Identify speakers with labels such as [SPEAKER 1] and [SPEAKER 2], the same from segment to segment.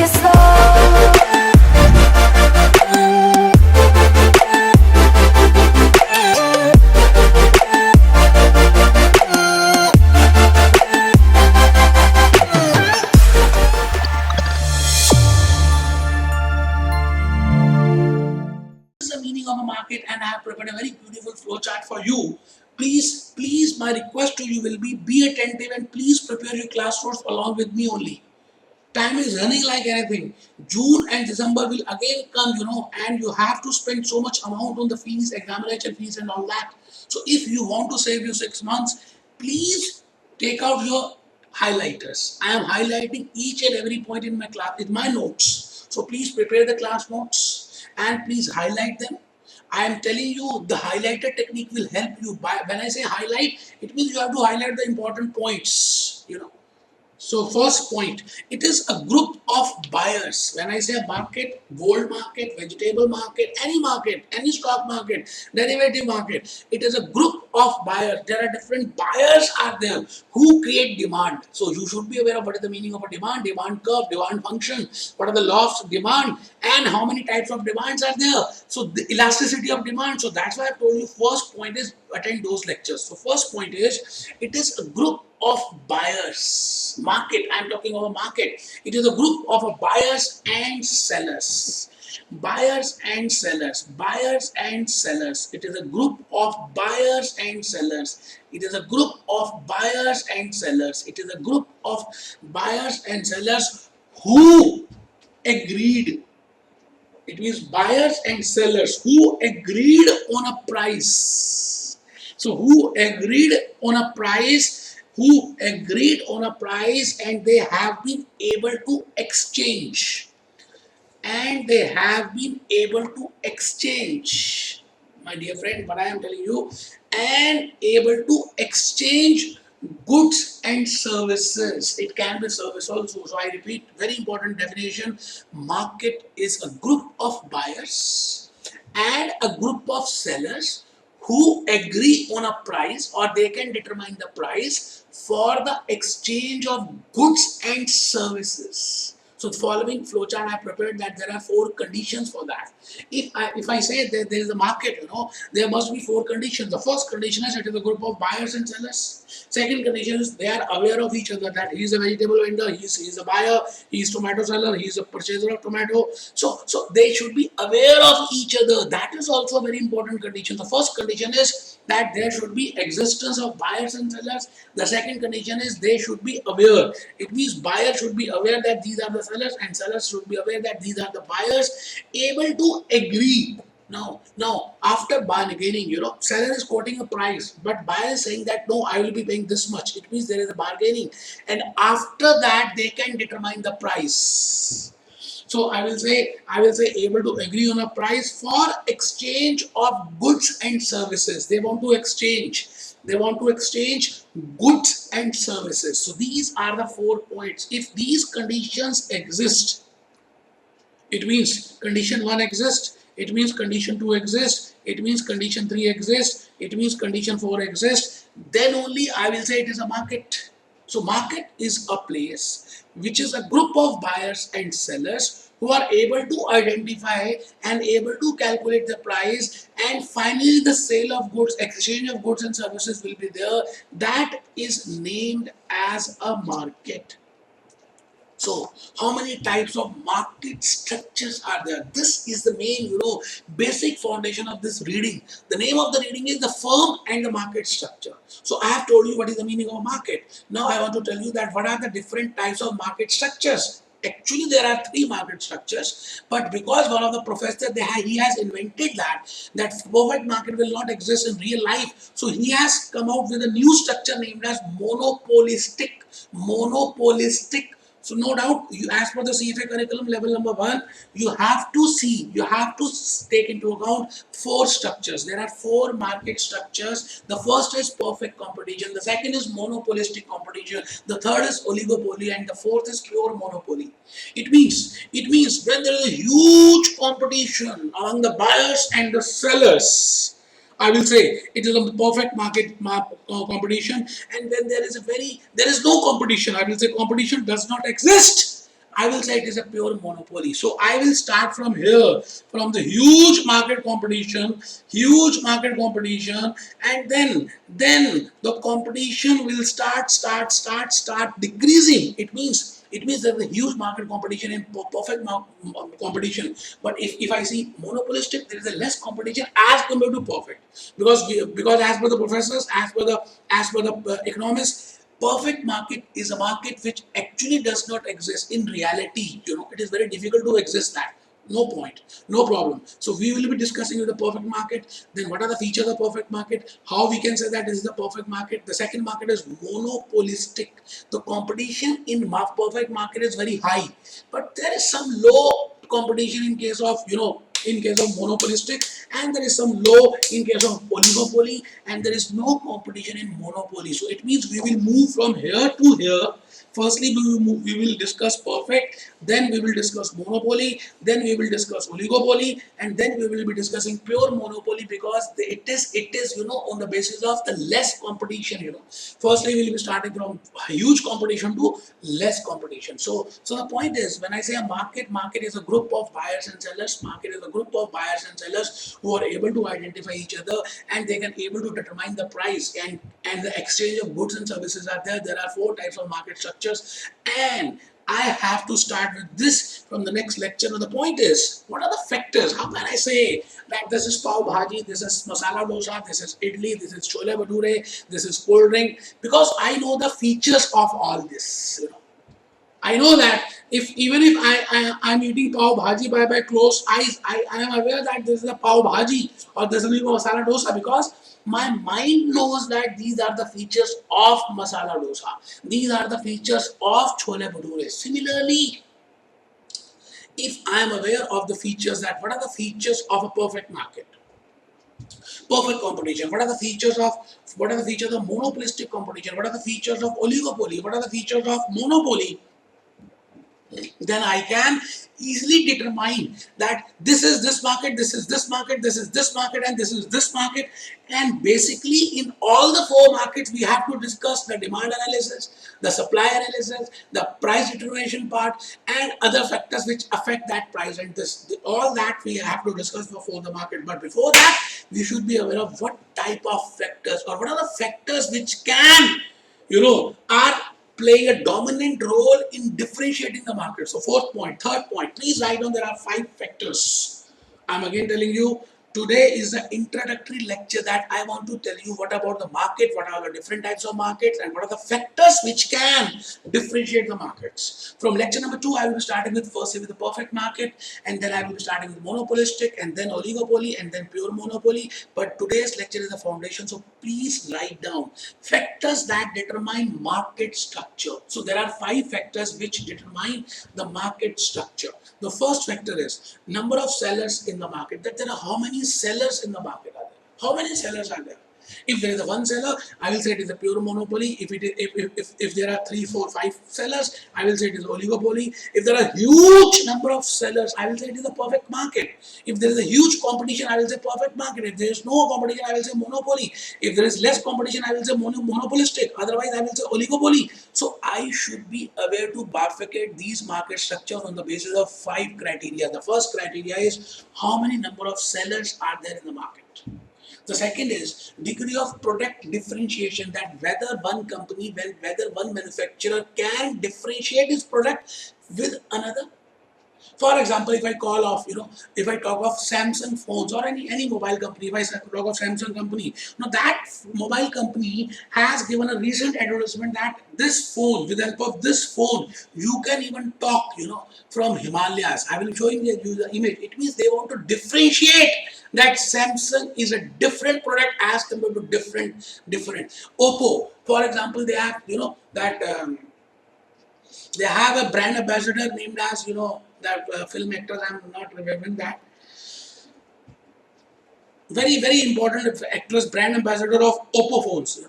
[SPEAKER 1] it slow.
[SPEAKER 2] Is the meaning of a market, and I have prepared a very beautiful flowchart for you. Please, my request to you will be attentive and please prepare your class notes along with me only. Time is running like anything. June and December will again come, and you have to spend so much amount on the fees, examination fees, and all that. So if you want to save your 6 months, please take out your highlighters. I am highlighting each and every point in my class, in my notes. So please prepare the class notes and please highlight them. I am telling you the highlighter technique will help you. When I say highlight, it means you have to highlight the important points. So first point, it is a group of buyers. When I say market, gold market, vegetable market, any stock market, derivative market, it is a group of buyers. There are different buyers are there who create demand. So you should be aware of what is the meaning of a demand curve, demand function, what are the laws of demand, and how many types of demands are there. So the elasticity of demand. So that's why I told you first point is attend those lectures. So first point is it is a group of buyers. Market, I'm talking about market. It is a group of buyers and sellers. Buyers and sellers. Buyers and sellers. It is a group of buyers and sellers. It is a group of buyers and sellers. It is a group of buyers and sellers who agreed. It means buyers and sellers who agreed on a price. So who agreed on a price, and they have been able to exchange. My dear friend, what I am telling you, and able to exchange goods and services. It can be service also. So I repeat, very important definition. Market is a group of buyers and a group of sellers who agree on a price, or they can determine the price for the exchange of goods and services. So the following flowchart I prepared that there are 4 conditions for that. If I say that there is a market, there must be 4 conditions. The first condition is it is a group of buyers and sellers. Second condition is they are aware of each other, that he is a vegetable vendor, he is a buyer, he is tomato seller, he is a purchaser of tomato. So they should be aware of each other. That is also a very important condition. The first condition is that there should be existence of buyers and sellers. The second condition is they should be aware. It means buyer should be aware that these are the sellers, and sellers should be aware that these are the buyers, able to agree. Now, after bargaining, seller is quoting a price, but buyer is saying that no, I will be paying this much. It means there is a bargaining, and after that they can determine the price. So I will say able to agree on a price for exchange of goods and services. They want to exchange. Goods and services. So these are the 4 points. If these conditions exist, it means condition 1 exists, it means condition 2 exists, it means condition 3 exists, it means condition 4 exists, then only I will say it is a market. So market is a place which is a group of buyers and sellers who are able to identify and able to calculate the price, and finally the sale of goods, exchange of goods and services will be there. That is named as a market. So, how many types of market structures are there? This is the main, basic foundation of this reading. The name of the reading is the firm and the market structure. So, I have told you what is the meaning of a market. Now, I want to tell you that what are the different types of market structures. Actually, there are 3 market structures, but because one of the professors he has invented that perfect market will not exist in real life, so he has come out with a new structure named as monopolistic. So no doubt, as per the CFA curriculum level number 1, you have to take into account 4 structures. There are 4 market structures. The first is perfect competition. The second is monopolistic competition. The third is oligopoly, and the fourth is pure monopoly. It means when there is a huge competition among the buyers and the sellers, I will say it is a perfect market competition. And when there is no competition, I will say competition does not exist. I will say it is a pure monopoly. So I will start from here, from the huge market competition, and then the competition will start decreasing. It means there's a huge market competition and perfect competition. But if I see monopolistic, there is a less competition as compared to perfect. Because as per the professors, as per the economists, perfect market is a market which actually does not exist in reality. It is very difficult to exist that. No point, no problem. So we will be discussing the perfect market. Then what are the features of perfect market? How we can say that this is the perfect market? The second market is monopolistic. The competition in perfect market is very high, but there is some low competition in case of monopolistic, and there is some low in case of oligopoly, and there is no competition in monopoly. So it means we will move from here to here. Firstly, we will discuss perfect, then we will discuss monopoly, then we will discuss oligopoly, and then we will be discussing pure monopoly, because it is on the basis of the less competition. Firstly, we will be starting from huge competition to less competition. So the point is, when I say a market is a group of buyers and sellers. Market is a group of buyers and sellers who are able to identify each other, and they can able to determine the price, and the exchange of goods and services are there. There are four types of market structures, and I have to start with this from the next lecture. Now the point is, what are the factors? How can I say that this is pav bhaji, this is masala dosa, this is idli, this is chole bhature, this is cold drink? Because I know the features of all this. I know that even if I'm eating pav bhaji by closed eyes, I am aware that this is a pav bhaji or this is a masala dosa, because my mind knows that these are the features of masala dosa. These are the features of chole bhature. Similarly, if I am aware of the features, that what are the features of a perfect market, perfect competition, what are the features of monopolistic competition, what are the features of oligopoly, what are the features of monopoly, then I can easily determine that this is this market, this is this market, this is this market, and this is this market. And basically, in all the four markets, we have to discuss the demand analysis, the supply analysis, the price determination part, and other factors which affect that price. And all that we have to discuss before the market. But before that, we should be aware of what type of factors, or what are the factors which are playing a dominant role in differentiating the market. So fourth point, third point, please write down there are five factors. I'm again telling you, today is the introductory lecture that I want to tell you what about the market, what are the different types of markets, and what are the factors which can differentiate the markets. From lecture number 2, I will be starting with firstly with the perfect market, and then I will be starting with monopolistic, and then oligopoly, and then pure monopoly. But today's lecture is the foundation, so please write down factors that determine market structure. So there are five factors which determine the market structure. The first factor is number of sellers in the market. That there are how many sellers in the market are there? How many sellers are there? If there is a one seller, I will say it is a pure monopoly. If there are 3, 4, 5 sellers, I will say it is oligopoly. If there are huge number of sellers, I will say it is a perfect market. If there is a huge competition, I will say perfect market. If there is no competition, I will say monopoly. If there is less competition, I will say monopolistic. Otherwise, I will say oligopoly. So I should be aware to bifurcate these market structures on the basis of 5 criteria. The first criteria is how many number of sellers are there in the market. The second is degree of product differentiation, that whether one company, whether one manufacturer can differentiate his product with another. For example, if I talk of Samsung phones or any mobile company, if I talk of Samsung company, now that mobile company has given a recent advertisement that this phone, with the help of this phone, you can even talk, from Himalayas. I will show you the image. It means they want to differentiate that Samsung is a different product as compared to different. Oppo, for example, they have, that. They have a brand ambassador named as that film actor. I'm not remembering that. Very important actress, brand ambassador of Oppo phones.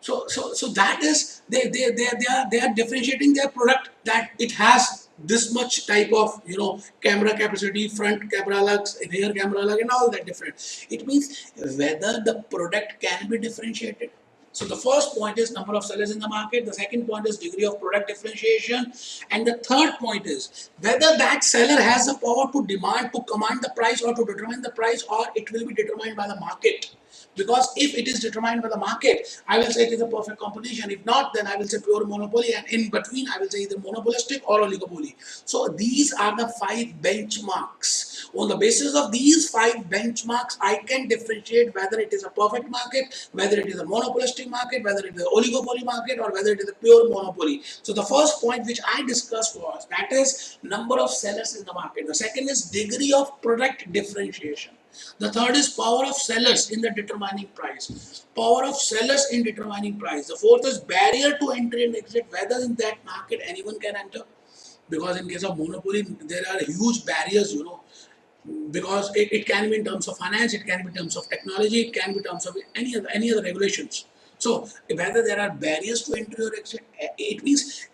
[SPEAKER 2] So that is they are differentiating their product, that it has this much type of camera capacity, front camera lux, rear camera lux, and all that different. It means whether the product can be differentiated. So the first point is number of sellers in the market. The second point is degree of product differentiation. And the third point is whether that seller has the power to demand, to command the price or to determine the price, or it will be determined by the market. Because if it is determined by the market, I will say it is a perfect competition. If not, then I will say pure monopoly, and in between I will say either monopolistic or oligopoly. So these are the 5 benchmarks. On the basis of these 5 benchmarks, I can differentiate whether it is a perfect market, whether it is a monopolistic market, whether it is an oligopoly market, or whether it is a pure monopoly. So the first point which I discussed was that is number of sellers in the market. The second is degree of product differentiation. The third is power of sellers in the determining price. Power of sellers in determining price. The fourth is barrier to entry and exit, whether in that market anyone can enter. Because in case of monopoly, there are huge barriers, because it can be in terms of finance, it can be in terms of technology, it can be in terms of any other regulations. So whether there are barriers to entry or exit, it means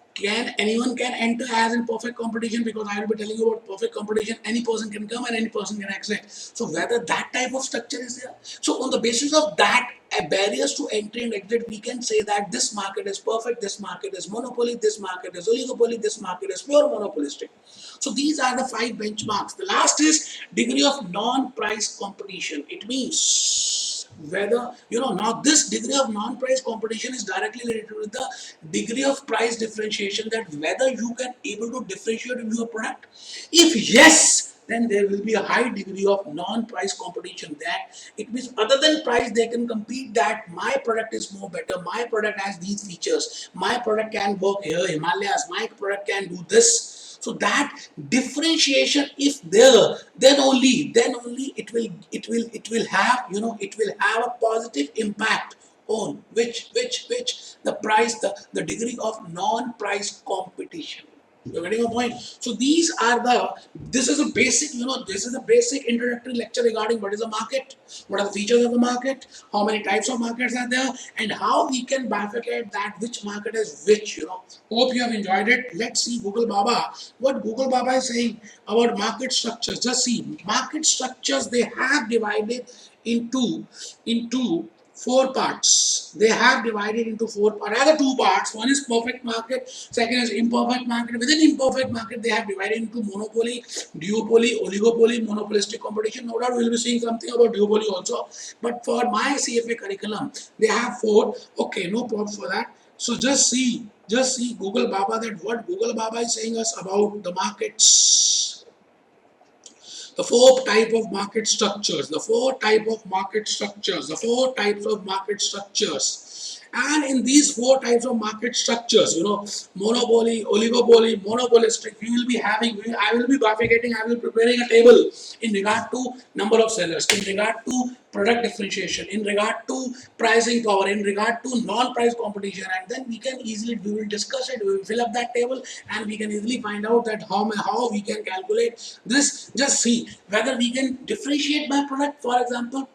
[SPEAKER 2] anyone can enter as in perfect competition, because I will be telling you about perfect competition. Any person can come and any person can exit. So whether that type of structure is there. So on the basis of that, barriers to entry and exit, we can say that this market is perfect, this market is monopoly, this market is oligopoly, this market is pure monopolistic. So these are the 5 benchmarks. The last is degree of non-price competition. It means whether, now this degree of non-price competition is directly related with the degree of price differentiation, that whether you can able to differentiate in your product. If yes, then there will be a high degree of non-price competition. That it means other than price, they can compete that my product is more better, my product has these features, my product can work here, Himalayas, my product can do this. So that differentiation, if there, then only it will have, it will have a positive impact on which the price, the degree of non-price competition. You're getting a point. So this is a basic, this is a basic introductory lecture regarding what is a market, what are the features of the market, how many types of markets are there, and how we can bifurcate that which market is which. Hope you have enjoyed it. Let's see Google Baba. What Google Baba is saying about market structures. Just see market structures, they have divided into 4 parts. They have divided into 4 parts, rather 2 parts. One is perfect market, second is imperfect market. Within imperfect market, they have divided into monopoly, duopoly, oligopoly, monopolistic competition. No doubt we will be seeing something about duopoly also. But for my CFA curriculum, they have 4. Okay, no problem for that. So just see Google Baba, that what Google Baba is saying us about the markets. The 4 type of market structures, the 4 type of market structures, the 4 types of market structures. And in these 4 types of market structures, monopoly, oligopoly, monopolistic, I will be bifurcating, I will be preparing a table in regard to number of sellers, in regard to product differentiation, in regard to pricing power, in regard to non-price competition, and then we will discuss it, we will fill up that table, and we can easily find out that how we can calculate this. Just see whether we can differentiate by product. For example,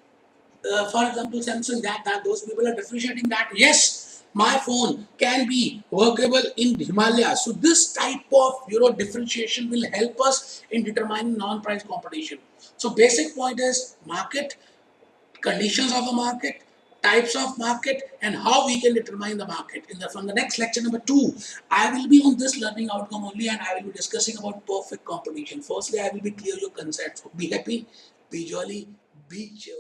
[SPEAKER 2] Samsung, that those people are differentiating that yes, my phone can be workable in Himalayas. So this type of differentiation will help us in determining non-price competition. So basic point is market, conditions of the market, types of market, and how we can determine the market. From the next lecture number 2, I will be on this learning outcome only, and I will be discussing about perfect competition. Firstly, I will be clear your concepts. So be happy, be jolly, be cheerful.